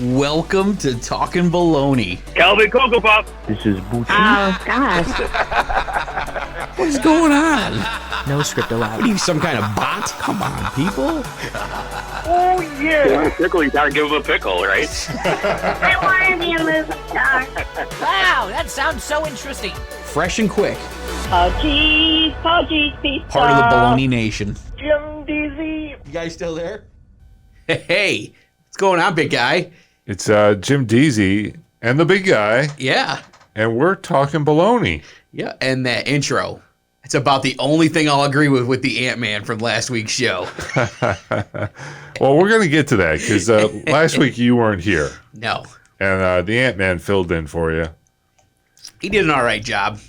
Welcome to Talkin Baloney. Calvin Cocoa Pop. This is Boochie. Oh, gosh. What's going on? No script allowed. What are you, some kind of bot? Come on, people. Oh, yeah. You want a pickle, you gotta give him a pickle, right? I want to be a movie star. Wow, that sounds so interesting. Fresh and quick. Oh, cheese, pizza. Part of the Baloney Nation. Jim Deezy. You guys still there? Hey, what's going on, big guy? It's Jim Deezy and the big guy, Yeah. and we're talking baloney. Yeah, and that intro. It's about the only thing I'll agree with the Antman from last week's show. Well, we're going to get to that because last week you weren't here, No. and the Antman filled in for you. He did an all right job.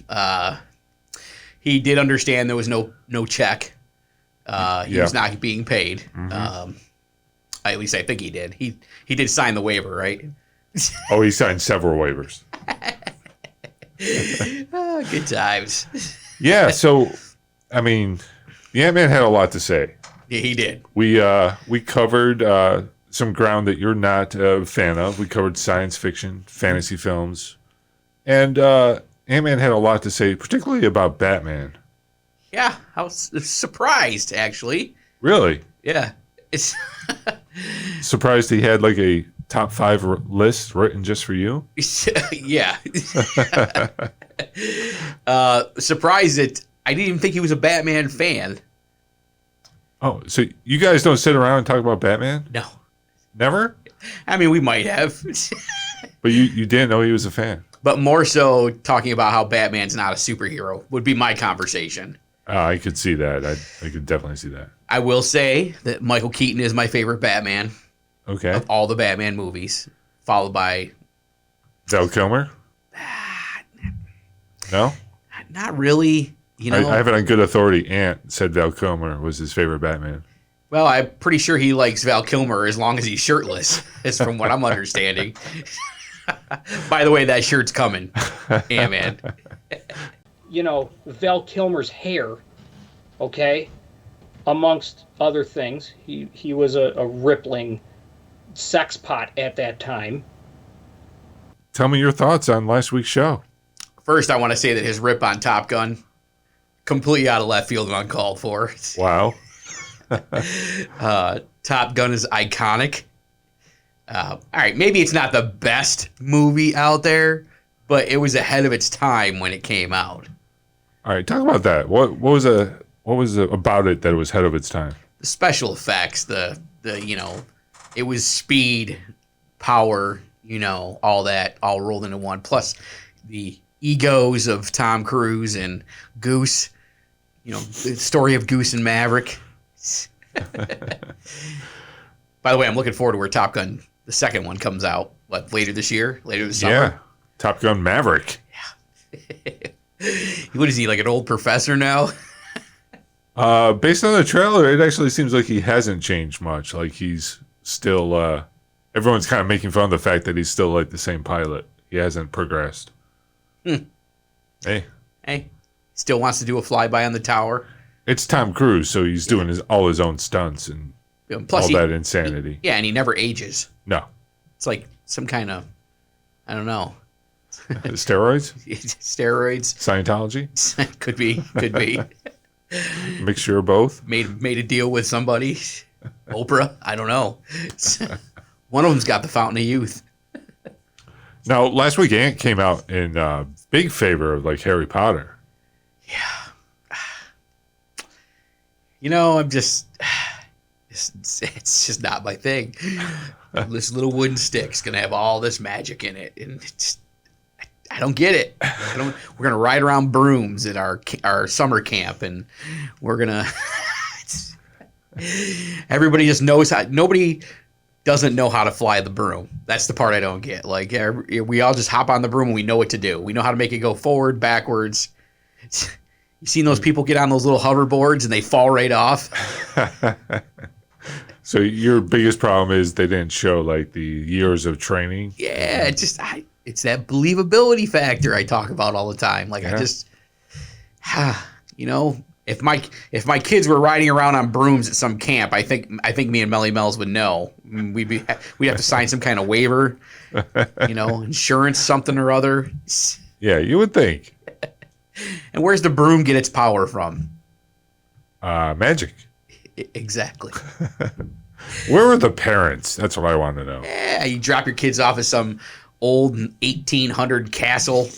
He did understand there was no check. He was not being paid. Mm-hmm. At least I think he did. He did sign the waiver, right? Oh, he signed several waivers. Oh, good times. Yeah, so, I mean, the Antman had a lot to say. Yeah, he did. We covered some ground that you're not a fan of. We covered science fiction, fantasy films, and Antman had a lot to say, particularly about Batman. Yeah, I was surprised, actually. Really? Yeah. It's Surprised he had like a top 5 list written just for you? yeah. Surprised that I didn't even think he was a Batman fan. Oh, so you guys don't sit around and talk about Batman? No. Never? I mean, we might have. But you didn't know he was a fan? But more so talking about how Batman's not a superhero would be my conversation. I could see that. I could definitely see that. I will say that Michael Keaton is my favorite Batman Okay. of all the Batman movies, followed by... Val Kilmer? No? Not really, you know. I have it on good authority. Ant said Val Kilmer was his favorite Batman. Well, I'm pretty sure he likes Val Kilmer as long as he's shirtless, is from what I'm understanding. By the way, that shirt's coming. Yeah, man. You know, Val Kilmer's hair, okay, amongst other things. He was a rippling sex pot at that time. Tell me your thoughts on last week's show. First, I want to say that his rip on Top Gun, completely out of left field and uncalled for. Wow. Top Gun is iconic. All right, maybe it's not the best movie out there, but it was ahead of its time when it came out. All right, talk about that. What was about it that was ahead of its time? The special effects, the you know, it was speed, power, you know, all that all rolled into one. Plus the egos of Tom Cruise and Goose, you know, the story of Goose and Maverick. By the way, I'm looking forward to where Top Gun, the second one, comes out. What, later this year? Later this summer? Yeah. Top Gun Maverick. What is he, like an old professor now? Based on the trailer, it actually seems like he hasn't changed much. Like he's still, everyone's kind of making fun of the fact that he's still like the same pilot. He hasn't progressed. Hey, Still wants to do a flyby on the tower. it's Tom Cruise, so he's doing all his own stunts and Plus all that insanity. Yeah, and he never ages. No. It's like some kind of, I don't know. Steroids? Steroids. Scientology? Could be. Mixture of both? Made a deal with somebody. Oprah. I don't know. One of them's got the Fountain of Youth. Now, last week Ant came out in big favor of like Harry Potter. Yeah. You know, I'm just, it's just not my thing. This little wooden stick's gonna have all this magic in it, and it's, I don't get it. We're gonna ride around brooms at our summer camp, and we're gonna. Everybody just knows how. Nobody doesn't know how to fly the broom. That's the part I don't get. Like we all just hop on the broom and we know what to do. We know how to make it go forward, backwards. You seen those people get on those little hoverboards and they fall right off? So your biggest problem is they didn't show like the years of training? Yeah, it's that believability factor I talk about all the time. Like Yeah. I just, you know, If my kids were riding around on brooms at some camp, I think me and Melly Mel's would know. We'd have to sign some kind of waiver, insurance, something or other. Yeah, you would think. And where's the broom get its power from? Magic. Exactly. Where were the parents? That's what I want to know. Yeah, you drop your kids off at some old 1800 castle.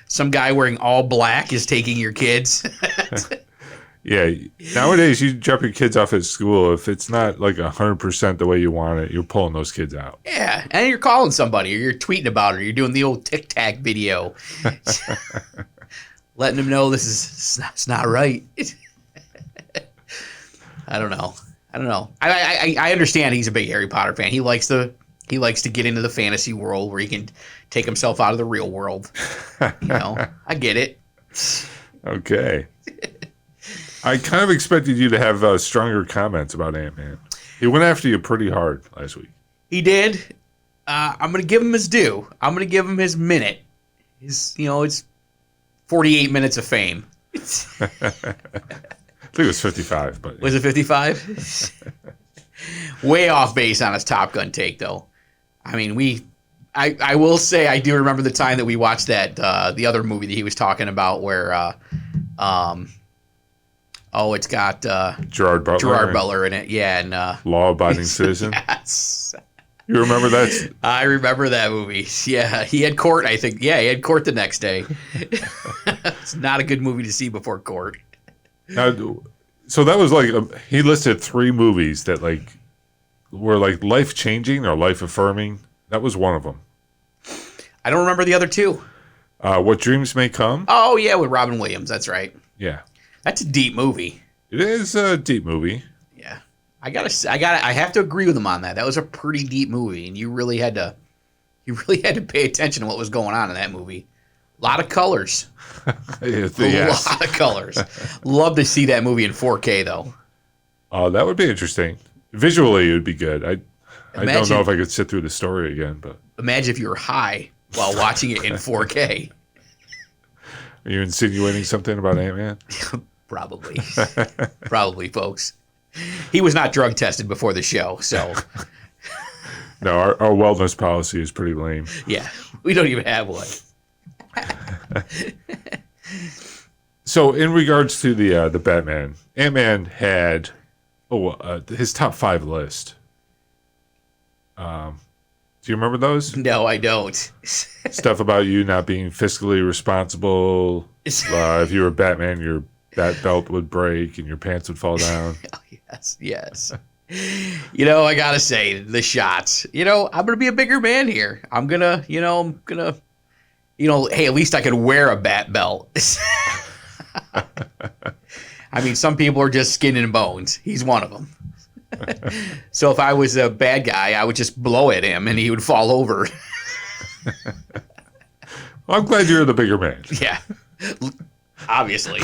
Some guy wearing all black is taking your kids. Yeah, nowadays you drop your kids off at school. If it's not like 100% the way you want it, you're pulling those kids out. Yeah, and you're calling somebody, or you're tweeting about it, or you're doing the old Tic Tac video, letting them know it's not right. I don't know. I understand he's a big Harry Potter fan. He likes to get into the fantasy world where he can take himself out of the real world. I get it. Okay. I kind of expected you to have stronger comments about Antman. He went after you pretty hard last week. He did. I'm going to give him his due. I'm going to give him his minute. It's 48 minutes of fame. I think it was 55. But was it 55? Way off base on his Top Gun take, though. I mean, I will say I do remember the time that we watched that the other movie that he was talking about where it's got Gerard Butler in it. Yeah, and Law-Abiding Citizen. Yes. You remember that? I remember that movie. Yeah, he had court, I think. Yeah, he had court the next day. It's not a good movie to see before court. Now, so that was he listed 3 movies that were life-changing or life-affirming. That was one of them. I don't remember the other 2. What Dreams May Come. Oh yeah, with Robin Williams. That's right. Yeah, that's a deep movie. It is a deep movie. Yeah, I have to agree with him on that. That was a pretty deep movie, and you really had to pay attention to what was going on in that movie. A lot of colors. Yes. A lot of colors. Love to see that movie in 4K though. Oh, that would be interesting. Visually, it would be good. I don't know if I could sit through the story again, but imagine if you were high while watching it in 4K. Are you insinuating something about Antman? Probably. Probably, folks. He was not drug tested before the show, so. No, our wellness policy is pretty lame. Yeah, we don't even have one. So, in regards to the Batman, Antman had his top 5 list. Do you remember those? No, I don't. Stuff about you not being fiscally responsible. If you were Batman, your bat belt would break and your pants would fall down. Yes. I gotta say, the shots. I'm gonna be a bigger man here. I'm gonna, hey, at least I could wear a bat belt. I mean, some people are just skin and bones. He's one of them. So if I was a bad guy, I would just blow at him and he would fall over. Well, I'm glad you're the bigger man. Yeah, obviously.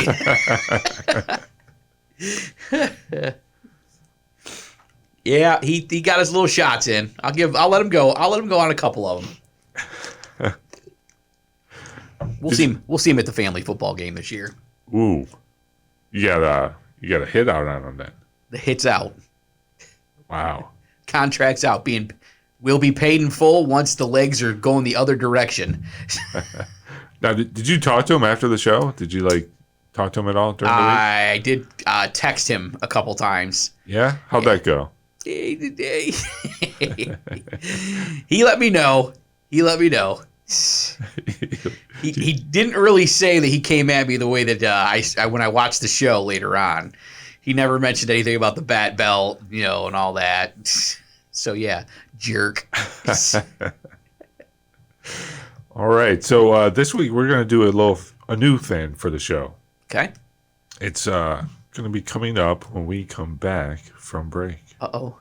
Yeah, he got his little shots in. I'll let him go. I'll let him go on a couple of them. We'll see him at the family football game this year. Ooh, you got a hit out on him then. The hit's out. Wow. Contract's out. Will be paid in full once the legs are going the other direction. Now, did you talk to him after the show? Did you talk to him at all during the week? I did text him a couple times. Yeah? How'd that go? He let me know. He didn't really say that he came at me the way that I when I watched the show later on. He never mentioned anything about the bat belt, and all that. So yeah, jerk. All right. So this week we're going to do a new thing for the show. Okay. It's going to be coming up when we come back from break. Uh-oh.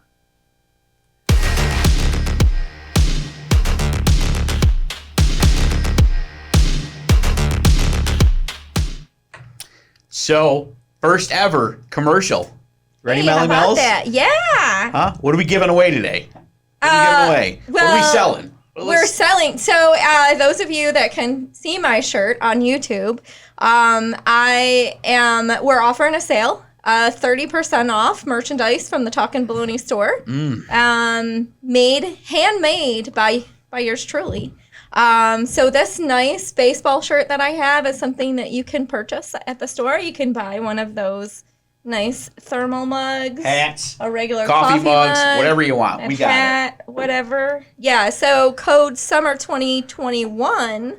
So, first ever commercial. Ready, Melly Mel's? That. Yeah. Huh? What are we giving away today? What are we giving away? What are we selling? we're selling. So those of you that can see my shirt on YouTube, we're offering a sale. 30% off merchandise from the Talkin Baloney store. Handmade by yours truly. So this nice baseball shirt that I have is something that you can purchase at the store. You can buy one of those nice thermal mugs, Hats, a regular coffee mugs, mug, whatever you want. a We got hat, whatever. Yeah, so code SUMMER 2021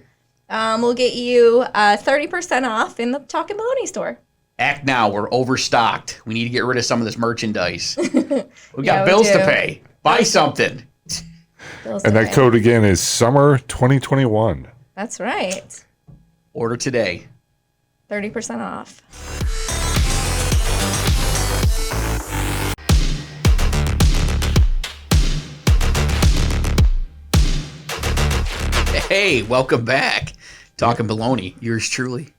will get you 30% off in the Talkin Baloney store. Act now. We're overstocked. We need to get rid of some of this merchandise. We got Yeah, we bills to do. pay. Buy something. And that code again is summer 2021. That's right. Order today. 30% off. Hey, welcome back. Talkin Baloney. Yours truly,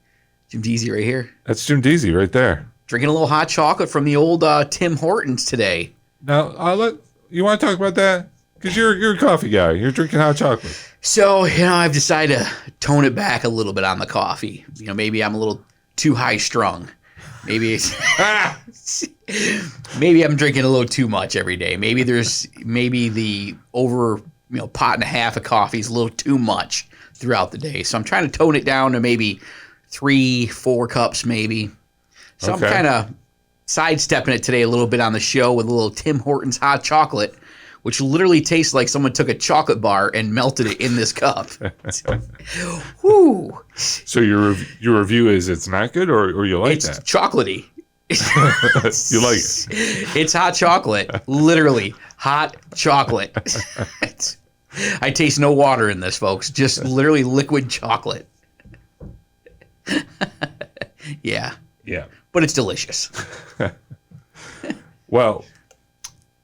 Jim Deezy right here. That's Jim Deezy right there. Drinking a little hot chocolate from the old Tim Hortons today. Now, you want to talk about that? Because you're a coffee guy. You're drinking hot chocolate. So, I've decided to tone it back a little bit on the coffee. Maybe I'm a little too high strung. Maybe maybe I'm drinking a little too much every day. Maybe the over pot and a half of coffee is a little too much throughout the day. So I'm trying to tone it down to maybe 3-4 cups maybe. So Okay. I'm kind of sidestepping it today a little bit on the show with a little Tim Hortons hot chocolate, which literally tastes like someone took a chocolate bar and melted it in this cup. Whew. So your review is it's not good, or you like It's that? chocolatey. You like it? It's hot chocolate. Literally hot chocolate. I taste no water in this, folks. Just literally liquid chocolate. Yeah. Yeah. But it's delicious. Well,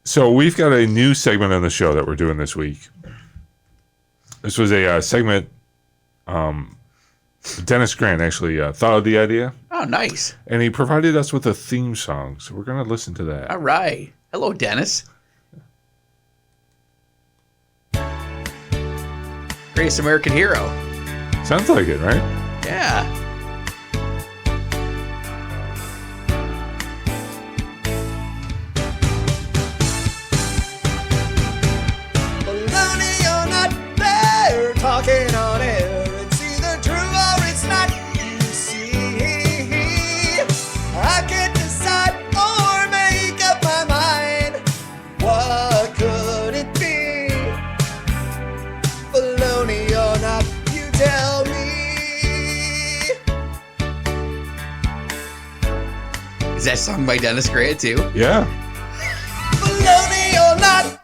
so we've got a new segment on the show that we're doing this week. This was a segment. Dennis Grant actually thought of the idea, Oh, nice. and he provided us with a theme song. So we're going to listen to that. All right. Hello, Dennis. Greatest American hero. Sounds like it, right? Yeah. Baloney or not, they're talking on air. It's either true or it's not. You see, I can't decide or make up my mind. What could it be? Baloney or not, you tell me. Is that sung by Dennis Grant, too? Yeah. Baloney or not.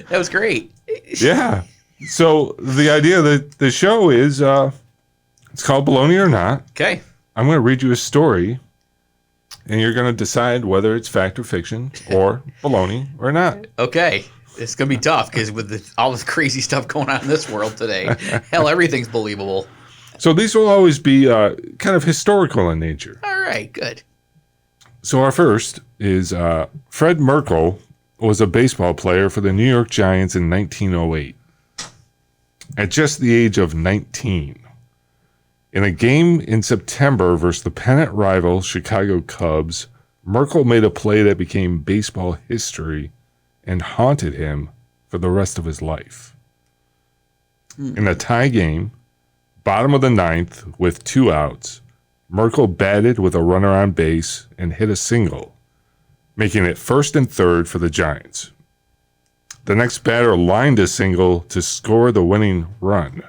That was great. Yeah. So the idea that the show is it's called Baloney or Not. Okay. I'm going to read you a story, and you're going to decide whether it's fact or fiction or baloney or not. Okay. It's going to be tough because with all this crazy stuff going on in this world today, hell, everything's believable. So these will always be kind of historical in nature. All right, good. So our first is Fred Merkle was a baseball player for the New York Giants in 1908. At just the age of 19. In a game in September versus the pennant rival Chicago Cubs, Merkle made a play that became baseball history and haunted him for the rest of his life. In a tie game, bottom of the ninth with 2 outs, Merkle batted with a runner on base and hit a single, making it 1st and 3rd for the Giants. The next batter lined a single to score the winning run.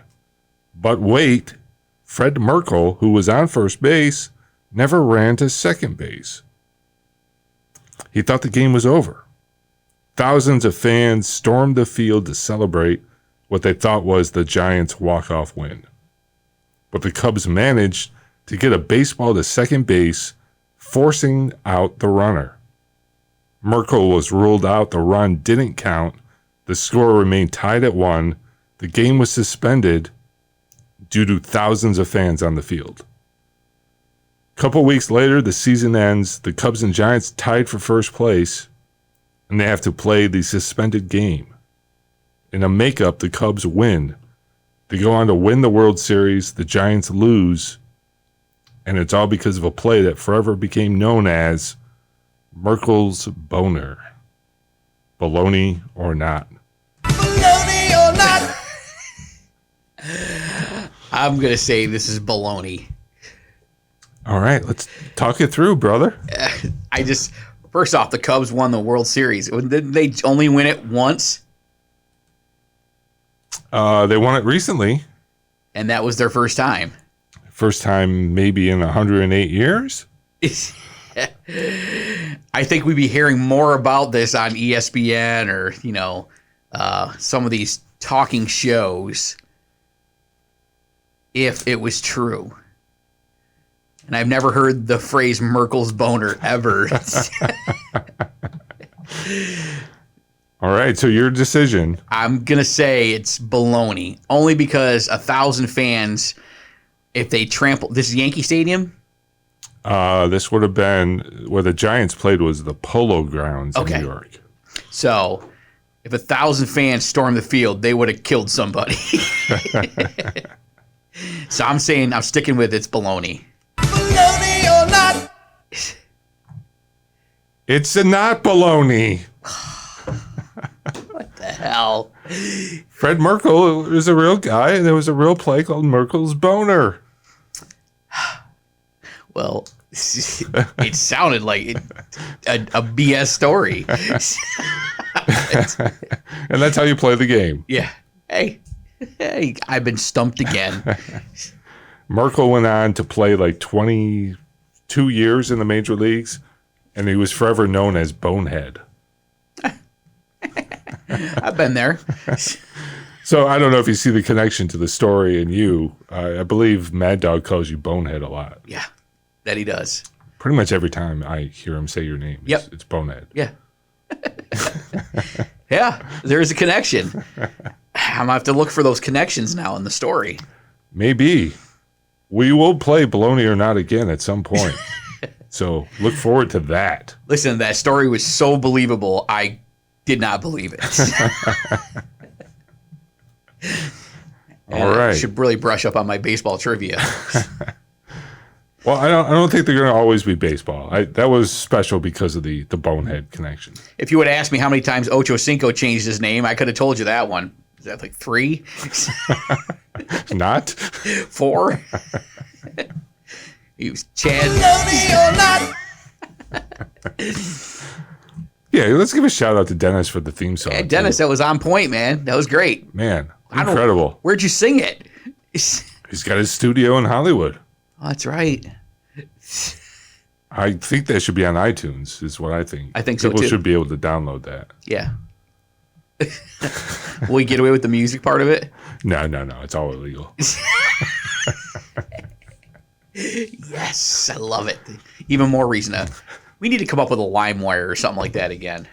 But wait, Fred Merkle, who was on first base, never ran to second base. He thought the game was over. Thousands of fans stormed the field to celebrate what they thought was the Giants' walk-off win. But the Cubs managed to get a baseball to second base, forcing out the runner. Merkle was ruled out. The run didn't count. The score remained tied at 1. The game was suspended due to thousands of fans on the field. A couple weeks later, the season ends. The Cubs and Giants tied for first place, and they have to play the suspended game. In a makeup, the Cubs win. They go on to win the World Series. The Giants lose. And it's all because of a play that forever became known as Merkel's Boner. Baloney or not? Baloney or not? I'm going to say this is baloney. All right, let's talk it through, brother. First off, the Cubs won the World Series. Didn't they only win it once? They won it recently. And that was their first time. First time maybe in 108 years? I think we'd be hearing more about this on ESPN or, some of these talking shows if it was true. And I've never heard the phrase Merkel's boner ever. All right, so your decision. I'm going to say it's baloney. Only because 1,000 fans, if they trample... This is Yankee Stadium? This would have been... Where the Giants played was the Polo Grounds in New York. So, if 1,000 fans stormed the field, they would have killed somebody. So I'm sticking with it's baloney. Baloney or not? It's not baloney. What the hell? Fred Merkel is a real guy, and there was a real play called Merkel's Boner. Well, it sounded like a BS story. And that's how you play the game. Yeah. Hey, I've been stumped again. Merkel went on to play like 22 years in the major leagues, and he was forever known as Bonehead. I've been there. So I don't know if you see the connection to the story and you. I believe Mad Dog calls you Bonehead a lot. Yeah, that he does. Pretty much every time I hear him say your name, it's Bonehead. Yeah. Yeah, there's a connection. I'm going to have to look for those connections now in the story. Maybe. We will play Baloney or Not again at some point. So look forward to that. Listen, that story was so believable, I did not believe it. All right. I should really brush up on my baseball trivia. Well, I don't think they're going to always be baseball. That was special because of the Bonehead connection. If you would ask me how many times Ocho Cinco changed his name, I could have told you that one. Is that like 3? Not? 4? He was Chad. Baloney or not? Yeah, let's give a shout out to Dennis for the theme song. Hey, Dennis, that was on point, man. That was great. Man, incredible. Where'd you sing it? He's got his studio in Hollywood. Oh, that's right. I think that should be on iTunes, is what I think. I think so, People too. should be able to download that. Yeah. Will we get away with the music part of it? No. It's all illegal. Yes, I love it. Even more reason to... We need to come up with a LimeWire or something like that again.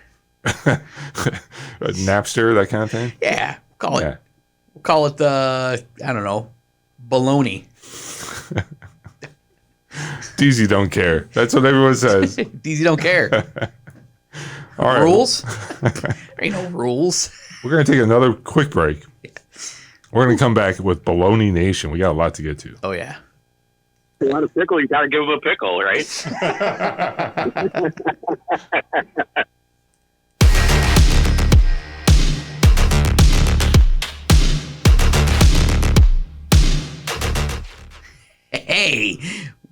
A Napster, that kind of thing? Yeah. We'll call it I don't know, Baloney. Deezy Don't Care. That's what everyone says. Deezy Don't Care. All right. Rules? There ain't no rules. We're going to take another quick break. We're going to come back with Baloney Nation. We got a lot to get to. Oh, yeah. You want a pickle, you got to give him a pickle, right? Hey,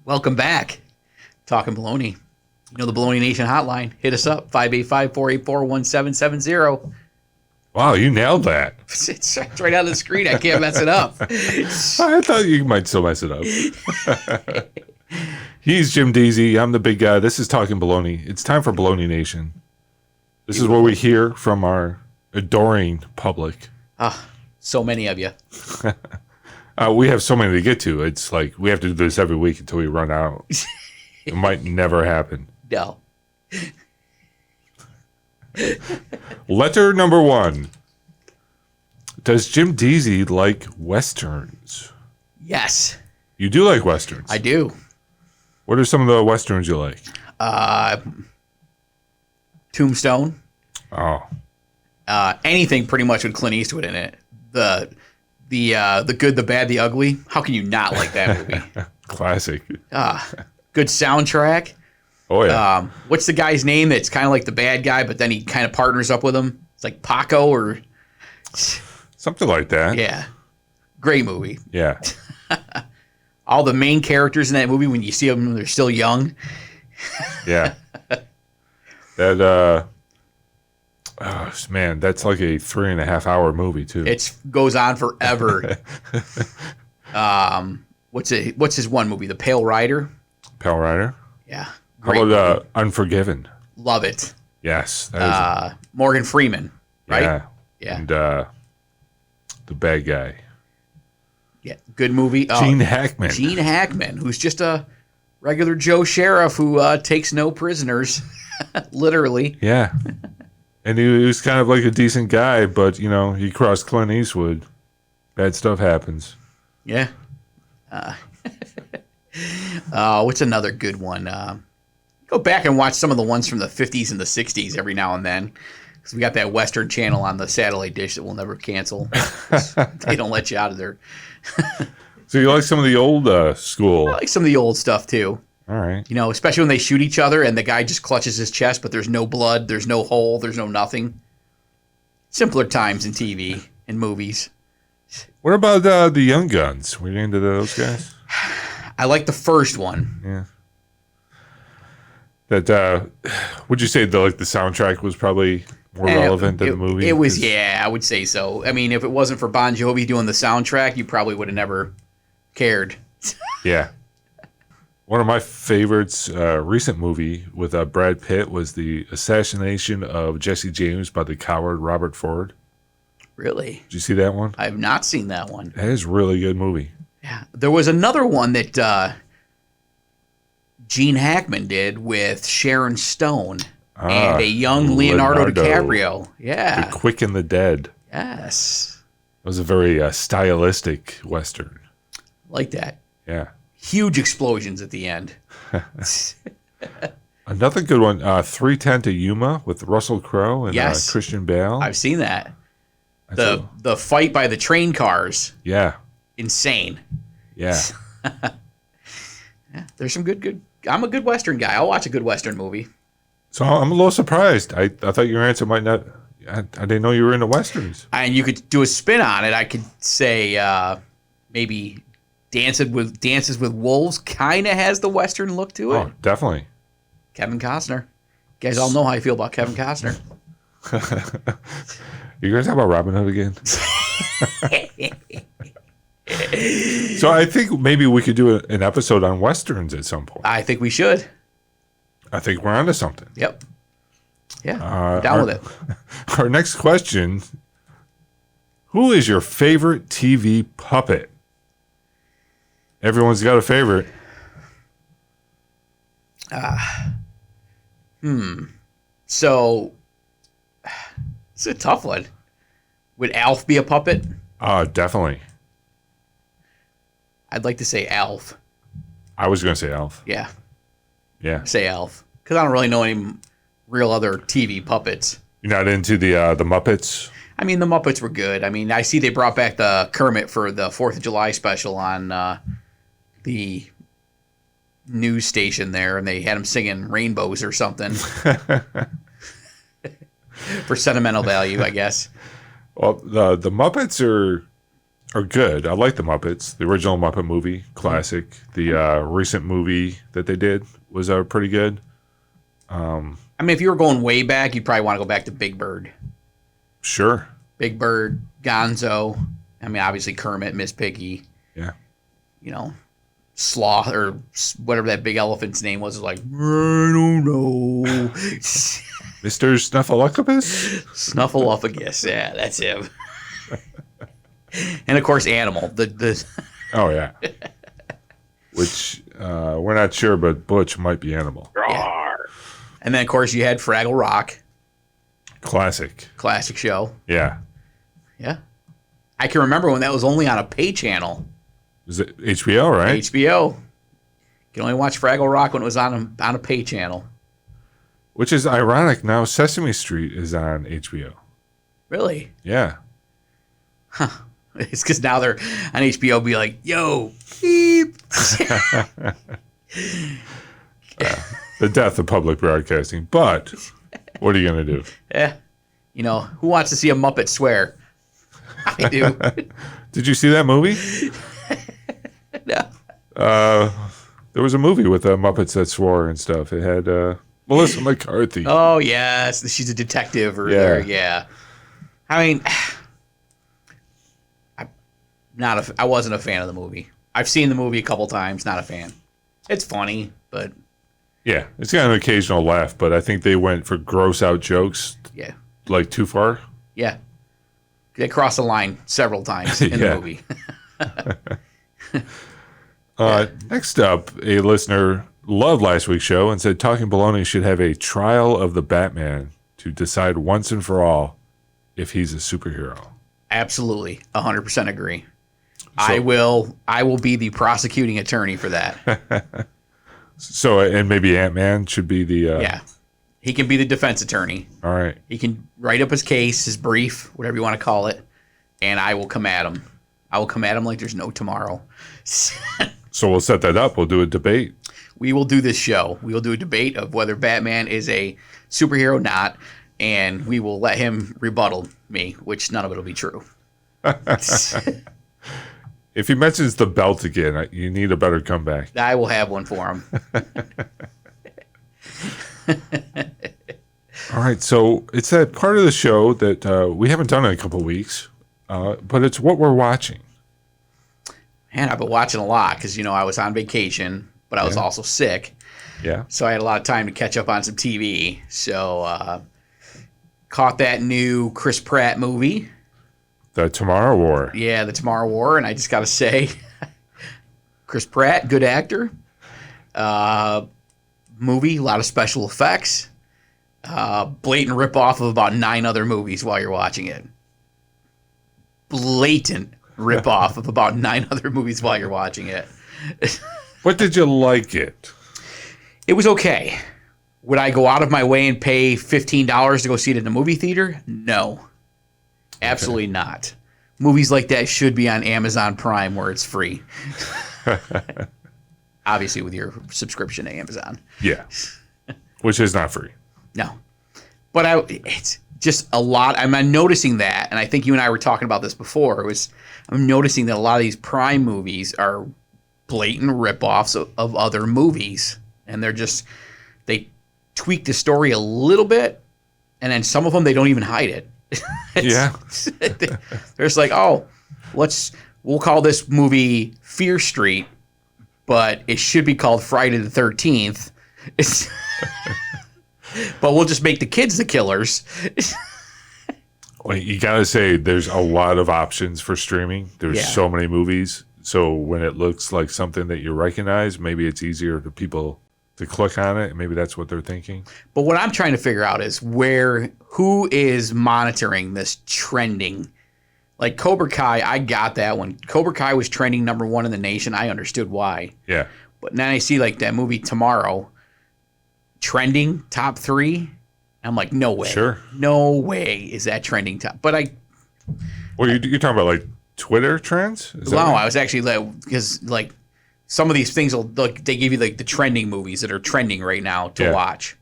welcome back. Talkin Baloney. You know the Baloney Nation hotline. Hit us up, 585-484-1770. Wow, you nailed that. It's right on the screen. I can't mess it up. I thought you might still mess it up. He's Jim Deezy. I'm the big guy. This is Talkin Baloney. It's time for Baloney Nation. This is where we hear from our adoring public. So many of you. We have so many to get to. It's like we have to do this every week until we run out. It might never happen. No. Letter number 1. Does Jim Deezy like Westerns? Yes. You do like Westerns? I do. What are some of the Westerns you like? Tombstone. Oh. anything pretty much with Clint Eastwood in it. The Good, the Bad, the Ugly. How can you not like that movie? Classic. Good soundtrack. Oh yeah. What's the guy's name that's kind of like the bad guy, but then he kind of partners up with him? It's like Paco or Something like that. yeah. Great movie. Yeah. All the main characters in that movie, when you see them when they're still young. Yeah. That oh, man, that's like a 3.5 hour movie too. It goes on forever. What's his one movie? The Pale Rider. Pale Rider. Yeah. How about Unforgiven? Love it. Yes. That is Morgan Freeman, right? Yeah. Yeah. And the bad guy. Yeah. Good movie. Gene Hackman. Gene Hackman, who's just a regular Joe sheriff who takes no prisoners, literally. Yeah. And he was kind of like a decent guy, but, you know, he crossed Clint Eastwood. Bad stuff happens. Yeah. What's another good one? Go back and watch some of the ones from the 50s and the 60s every now and then. Because we got that Western channel on the satellite dish that we'll never cancel. They don't let you out of there. So you like some of the old school? I like some of the old stuff, too. All right. You know, especially when they shoot each other and the guy just clutches his chest, but there's no blood, there's no hole, there's no nothing. Simpler times in TV and movies. What about the Young Guns? Were you into those guys? I like the first one. Yeah. That would you say the soundtrack was probably more relevant than the movie? It was, yeah, I would say so. I mean, if it wasn't for Bon Jovi doing the soundtrack, you probably would have never cared. Yeah. One of my favorites, recent movie with Brad Pitt was the assassination of Jesse James by the coward Robert Ford. Really? Did you see that one? I have not seen that one. That is a really good movie. Yeah. There was another one that Gene Hackman did with Sharon Stone and a young Leonardo DiCaprio. Yeah. The Quick and the Dead. Yes. It was a very stylistic Western. Like that. Yeah. Huge explosions at the end. Another good one, 3:10 to Yuma with Russell Crowe and Yes. Christian Bale. I've seen that. The fight by the train cars. Yeah. Insane. Yeah. Yeah, there's some good. I'm a good Western guy. I'll watch a good Western movie. So I'm a little surprised. I thought your answer might not. I didn't know you were into Westerns. And you could do a spin on it. I could say maybe Dances with Wolves kind of has the Western look to it. Oh, definitely. Kevin Costner. You guys all know how I feel about Kevin Costner. You going to talk about Robin Hood again? So I think maybe we could do an episode on Westerns at some point. I think we should. I think we're onto something. Yep. Yeah, I'm down with it. Our next question, who is your favorite TV puppet? Everyone's got a favorite. So, it's a tough one. Would Alf be a puppet? Definitely. I'd like to say Alf. I was going to say Alf. Yeah, Yeah. say Alf. Because I don't really know any real other TV puppets. You're not into the Muppets? I mean, the Muppets were good. I mean, I see they brought back the Kermit for the 4th of July special on the news station there, and they had him singing Rainbows or something. For sentimental value, I guess. Well, the Muppets are good. I like the Muppets. The original Muppet movie, classic. The recent movie that they did was pretty good. I mean, if you were going way back, you'd probably want to go back to Big Bird. Sure. Big Bird, Gonzo. I mean, obviously Kermit, Miss Piggy. Yeah. You know, Sloth or whatever that big elephant's name was like, I don't know. Mr. Snuffleupagus? Snuffleupagus. Yeah, that's him. And of course, Animal. Oh, yeah. Which we're not sure, but Butch might be Animal. Yeah. And then, of course, you had Fraggle Rock. Classic show. Yeah. Yeah. I can remember when that was only on a pay channel. Was it HBO, right? HBO. You can only watch Fraggle Rock when it was on a pay channel. Which is ironic. Now Sesame Street is on HBO. Really? Yeah. It's because now they're on HBO. Be like, yo, beep. The death of public broadcasting. But what are you going to do? Yeah. You know, who wants to see a Muppet swear? I do. Did you see that movie? No. There was a movie with Muppets that swore and stuff. It had Melissa McCarthy. Oh, yes. She's a detective or there. Yeah. I mean, I wasn't a fan of the movie. I've seen the movie a couple times. Not a fan. It's funny, but Yeah, it's got an occasional laugh, but I think they went for gross out jokes. yeah. Like too far. Yeah. They crossed the line several times in the movie. Next up, a listener loved last week's show and said Talkin Baloney should have a trial of the Batman to decide once and for all if he's a superhero. Absolutely. 100% agree. I will be the prosecuting attorney for that. So, and maybe Antman should be the... Yeah. He can be the defense attorney. All right. He can write up his case, his brief, whatever you want to call it, and I will come at him. I will come at him like there's no tomorrow. So we'll set that up. We'll do a debate. We will do this show. We will do a debate of whether Batman is a superhero or not, and we will let him rebuttal me, which none of it will be true. If he mentions the belt again, you need a better comeback. I will have one for him. All right, so it's that part of the show that we haven't done in a couple of weeks, but it's what we're watching. Man, I've been watching a lot because, I was on vacation, but I was also sick. Yeah. So I had a lot of time to catch up on some TV. So caught that new Chris Pratt movie. The Tomorrow War. Yeah, the Tomorrow War. And I just got to say, Chris Pratt, good actor. Movie, a lot of special effects. Blatant ripoff of about 9 other movies while you're watching it. Blatant ripoff of about 9 other movies while you're watching it. What did you like it? It was okay. Would I go out of my way and pay $15 to go see it in the movie theater? No. Absolutely not. Movies like that should be on Amazon Prime where it's free. Obviously with your subscription to Amazon. Yeah. Which is not free. No. But it's just a lot. I'm noticing that, and I think you and I were talking about this before. I'm noticing that a lot of these Prime movies are blatant ripoffs of other movies. And they tweak the story a little bit, and then some of them, they don't even hide it. Yeah. They're just like, we'll call this movie Fear Street, but it should be called Friday the 13th. But we'll just make the kids the killers. Well, you got to say there's a lot of options for streaming. There's so many movies. So when it looks like something that you recognize, maybe it's easier for people to click on it. Maybe that's what they're thinking. But what I'm trying to figure out is who is monitoring this trending. Like Cobra Kai, I got that one. Cobra Kai was trending #1 in the nation. I understood why. Yeah. But now I see like that movie Tomorrow trending top 3. I'm like, no way. Sure. No way is that trending top. But Well, you're talking about like Twitter trends? Is that right? I was actually because like some of these things they give you like the trending movies that are trending right now to watch.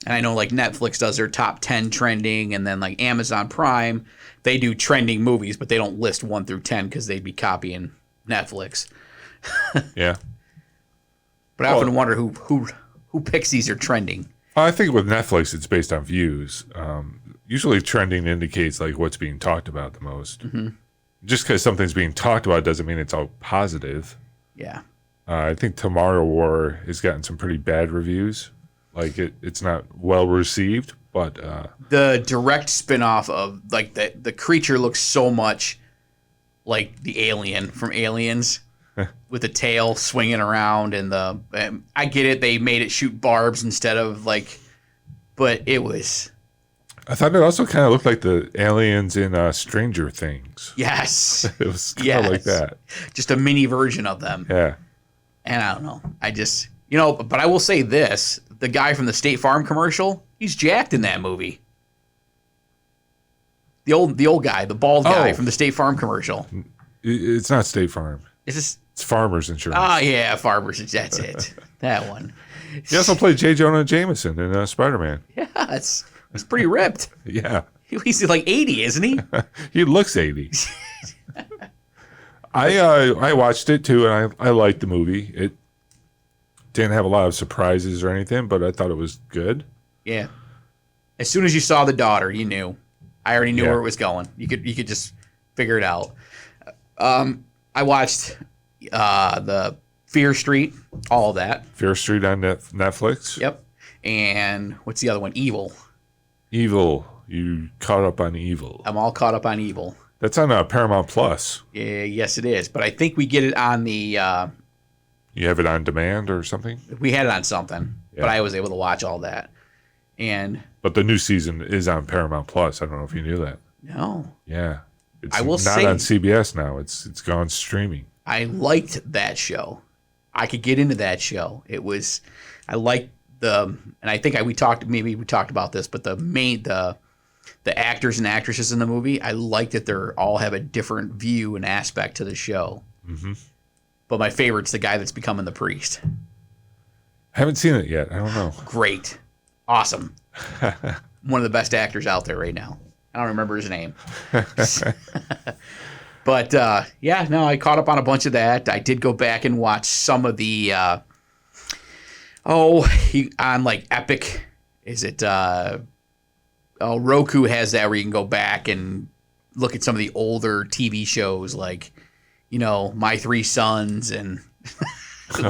And I know like Netflix does their top 10 trending, and then like Amazon Prime, they do trending movies, but they don't list 1 through 10 because they'd be copying Netflix. Yeah. But I often wonder who picks these are trending. I think with Netflix, it's based on views. Usually trending indicates like what's being talked about the most. Mm-hmm. Just because something's being talked about doesn't mean it's all positive. Yeah. I think Tomorrow War has gotten some pretty bad reviews. Like it's not well received, but the direct spinoff of like the creature looks so much like the alien from Aliens, with the tail swinging around and I get it. They made it shoot barbs instead of but it was. I thought it also kind of looked like the aliens in Stranger Things. Yes. It was kind of like that. Just a mini version of them. Yeah. And I don't know. I just, but I will say this. The guy from the State Farm commercial, he's jacked in that movie. The old guy, the bald guy Oh. from the State Farm commercial. It's not State Farm. Is this? It's Farmers Insurance. Oh yeah, Farmers. That's it. That one. He also played J. Jonah Jameson in Spider-Man. Yeah, it's pretty ripped. Yeah. He's like 80, isn't he? He looks 80. I watched it too, and I liked the movie. It didn't have a lot of surprises or anything, but I thought it was good. Yeah. As soon as you saw the daughter, you knew. I already knew Yeah. where it was going. You could just figure it out. I watched the Fear Street, all of that. Fear Street on Netflix. Yep. And what's the other one? Evil. Evil. You caught up on Evil. I'm all caught up on Evil. That's on Paramount Plus. Yeah, yes, it is. But I think we get it on the. You have it on demand or something? We had it on something, Yeah. but I was able to watch all that. And But the new season is on Paramount Plus. I don't know if you knew that. no, Yeah. It's I will not say- on CBS now. It's gone streaming. I liked that show. I could get into that show. I liked and I think we talked about this, but the actors and actresses in the movie, I like that they're all have a different view and aspect to the show. Mm-hmm. But my favorite's the guy that's becoming the priest. I haven't seen it yet. I don't know. Great. Awesome. One of the best actors out there right now. I don't remember his name. But, I caught up on a bunch of that. I did go back and watch some of the, on like Epic. Is it, Roku has that where you can go back and look at some of the older TV shows like, My Three Sons and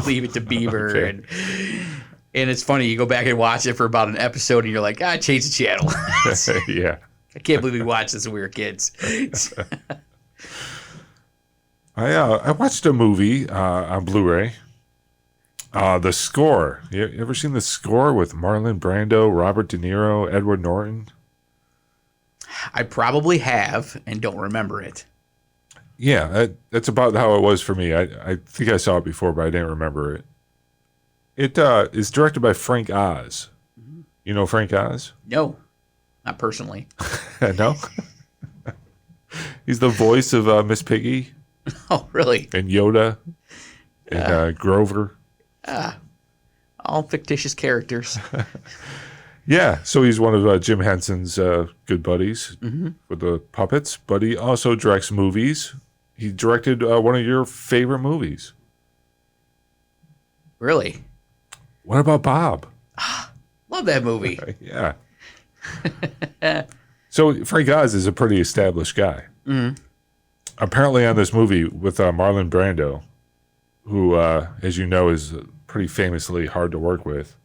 Leave It to Beaver. Okay. And it's funny, you go back and watch it for about an episode and you're like, change the channel. Yeah. I can't believe we watched this when we were kids. I watched a movie on Blu-ray. The Score. You ever seen The Score with Marlon Brando, Robert De Niro, Edward Norton? I probably have and don't remember it. Yeah, that's about how it was for me. I think I saw it before, but I didn't remember it. It is directed by Frank Oz. You know Frank Oz? No, not personally. No? He's the voice of Miss Piggy Oh, really? and Yoda and Grover. All fictitious characters. Yeah, so he's one of Jim Henson's good buddies with the puppets, but he also directs movies. He directed one of your favorite movies. Really? What about Bob? Love that movie. Yeah. So Frank Oz is a pretty established guy. Apparently on this movie with Marlon Brando, who, as you know, is pretty famously hard to work with,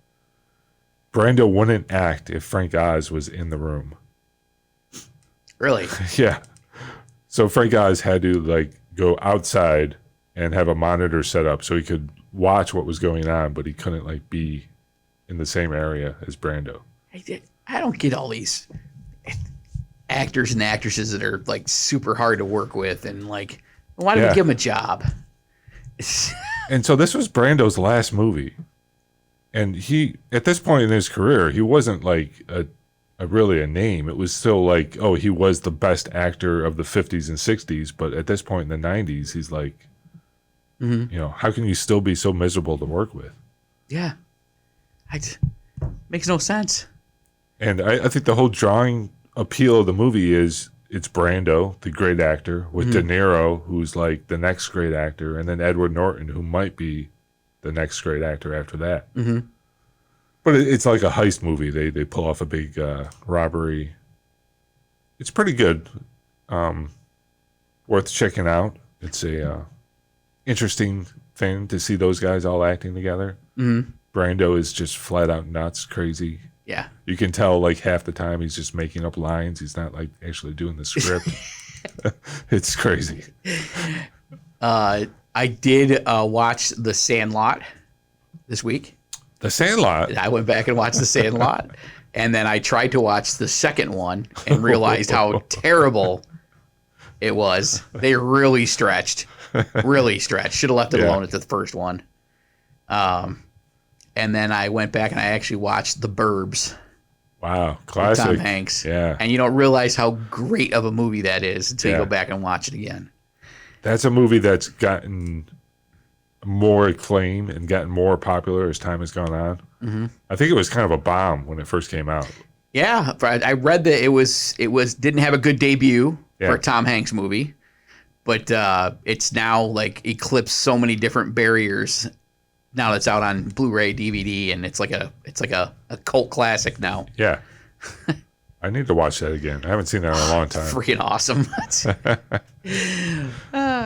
Brando wouldn't act if Frank Oz was in the room. Really? Yeah. So Frank Oz had to go outside and have a monitor set up so he could watch what was going on, but he couldn't be in the same area as Brando. I don't get all these actors and actresses that are super hard to work with and why do we give them a job? And so this was Brando's last movie. And he, at this point in his career, he wasn't really a name. It was still he was the best actor of the 50s and 60s. But at this point in the 90s, he's how can you still be so miserable to work with? Yeah. Makes no sense. And I think the whole drawing appeal of the movie is it's Brando, the great actor, with De Niro, who's the next great actor, and then Edward Norton, who might be the next great actor after that. Mm-hmm. But it's like a heist movie. They pull off a big robbery. It's pretty good. Worth checking out. It's a interesting thing to see those guys all acting together. Mm-hmm. Brando is just flat out nuts, crazy. Yeah. You can tell half the time he's just making up lines. He's not actually doing the script. It's crazy. I did watch The Sandlot this week. The Sandlot? I went back and watched The Sandlot. And then I tried to watch the second one and realized how terrible it was. They really stretched. Really stretched. Should have left it alone at the first one. And then I went back and I actually watched The Burbs. Wow, with classic. Tom Hanks. Yeah. And you don't realize how great of a movie that is until you Yeah. go back and watch it again. That's a movie that's gotten more acclaim and gotten more popular as time has gone on. Mm-hmm. I think it was kind of a bomb when it first came out. Yeah, I read that it was didn't have a good debut for a Tom Hanks movie, but it's now like eclipsed so many different barriers. Now that it's out on Blu-ray, DVD, and it's like a cult classic now. Yeah. I need to watch that again. I haven't seen that in a long time. Freaking awesome.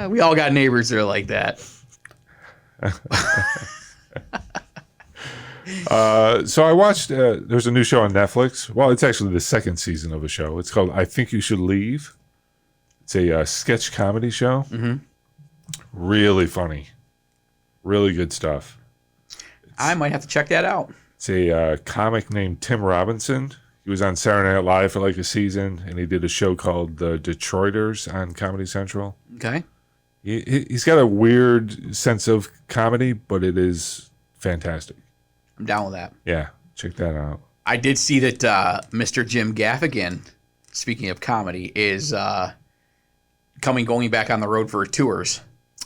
We all got neighbors that are like that. So I watched, there's a new show on Netflix. Well, it's actually the second season of a show. It's called I Think You Should Leave. It's a sketch comedy show. Mm-hmm. Really funny. Really good stuff. I might have to check that out. It's a comic named Tim Robinson. He was on Saturday Night Live for like a season, and he did a show called The Detroiters on Comedy Central. Okay. He's got a weird sense of comedy, but it is fantastic. I'm down with that. Yeah, check that out. I did see that Mr. Jim Gaffigan, speaking of comedy, is going back on the road for tours.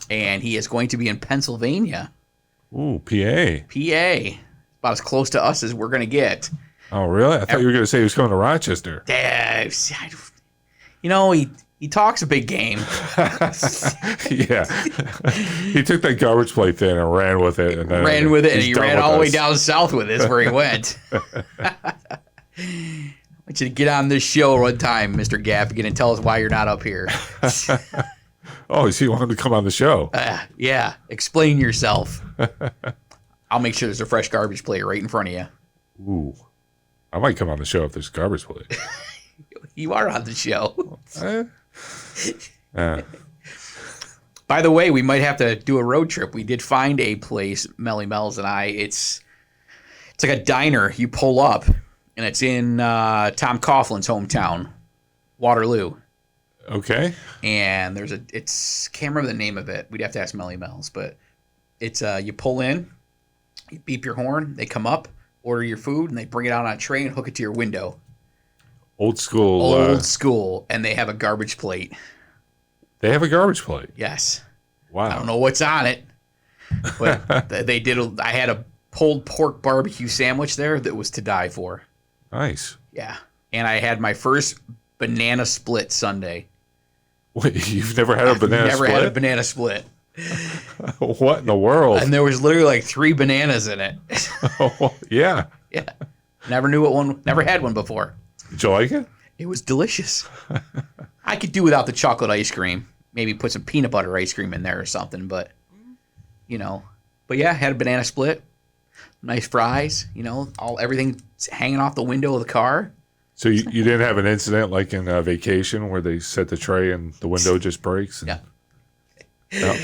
And he is going to be in Pennsylvania. Ooh, PA. PA. About as close to us as we're going to get. Oh, really? I thought you were going to say he was going to Rochester. He talks a big game. Yeah. He took that garbage plate thing and ran with it. And he ran all the way down south with it. Where he went. I want you to get on this show one time, Mr. Gaffigan, and tell us why you're not up here. Oh, so you want him to come on the show? Yeah. Explain yourself. I'll make sure there's a fresh garbage plate right in front of you. Ooh. I might come on the show if there's a garbage plate. You are on the show. Yeah. By the way, we might have to do a road trip. We did find a place, Melly Mel's and I. It's like a diner. You pull up, and it's in Tom Coughlin's hometown, Waterloo. Okay. And can't remember the name of it. We'd have to ask Melly Mel's, but it's you pull in, you beep your horn, they come up, order your food, and they bring it out on a tray and hook it to your window. Old school. Old school, and they have a garbage plate. They have a garbage plate? Yes. Wow. I don't know what's on it, but they did. I had a pulled pork barbecue sandwich there that was to die for. Nice. Yeah, and I had my first banana split Sunday. Wait, you've never had a banana split? Never had a banana split. What in the world? And there was literally like 3 bananas in it. Oh, yeah. Yeah. Never had one before. Did you like it? It was delicious. I could do without the chocolate ice cream. Maybe put some peanut butter ice cream in there or something, but yeah, had a banana split, nice fries, everything hanging off the window of the car. So you didn't have an incident like in Vacation where they set the tray and the window just breaks? Yeah. No.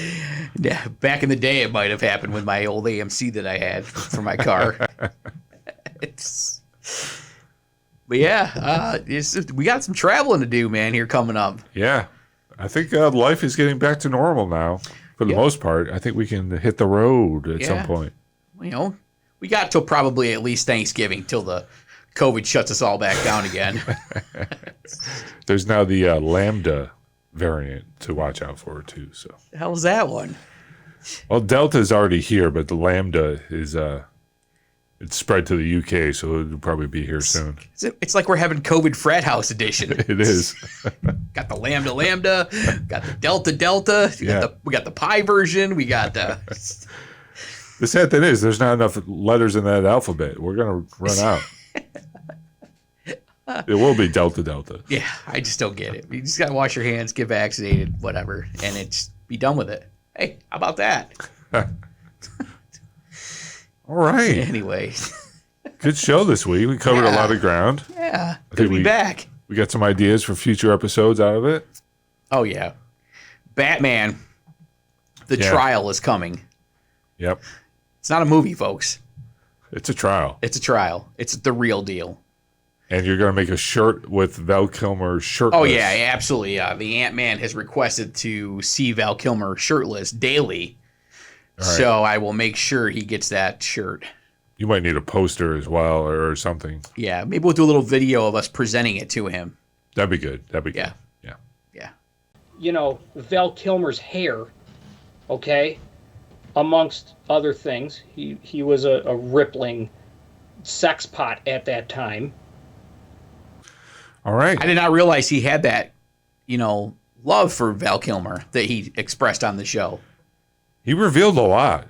Yeah, back in the day, it might have happened with my old AMC that I had for my car. But yeah, we got some traveling to do, man, here coming up. Yeah. I think life is getting back to normal now for the most part. I think we can hit the road at some point. We got till probably at least Thanksgiving till the COVID shuts us all back down again. There's now the Lambda variant to watch out for too. So the hell is that one? Well, Delta's already here, but the Lambda is it's spread to the UK, so it'll probably be here soon. It's like we're having COVID frat house edition. It is. Got the Lambda, got the Delta. We got the Pi version. We got the. The sad thing is, there's not enough letters in that alphabet. We're gonna run out. It will be Delta. Yeah, I just don't get it. You just gotta wash your hands, get vaccinated, whatever, and it's be done with it. Hey, how about that? All right. Anyway. Good show this week. We covered a lot of ground. Yeah. Good to be back. We got some ideas for future episodes out of it. Oh, yeah. Batman, the trial is coming. Yep. It's not a movie, folks. It's a trial. It's a trial. It's the real deal. And you're going to make a shirt with Val Kilmer shirtless. Oh, yeah, absolutely. The Antman has requested to see Val Kilmer shirtless daily. Right. So I will make sure he gets that shirt. You might need a poster as well or something. Yeah, maybe we'll do a little video of us presenting it to him. That'd be good. Yeah. Yeah. Yeah. You know, Val Kilmer's hair, okay, amongst other things. He was a rippling sex pot at that time. All right. I did not realize he had that, love for Val Kilmer that he expressed on the show. He revealed a lot,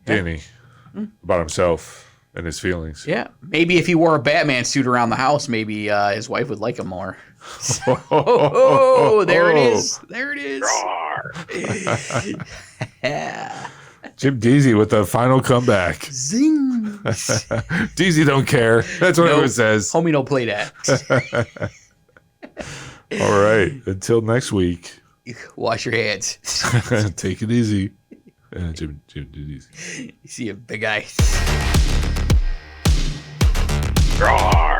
didn't he, about himself and his feelings. Yeah. Maybe if he wore a Batman suit around the house, maybe his wife would like him more. Oh, there it is. There it is. Jim Deezy with the final comeback. Zing. Deezy Don't Care. That's what it says. Homie don't play that. All right. Until next week. Wash your hands. Take it easy. Jim, do easy. You see a big guy. Roar.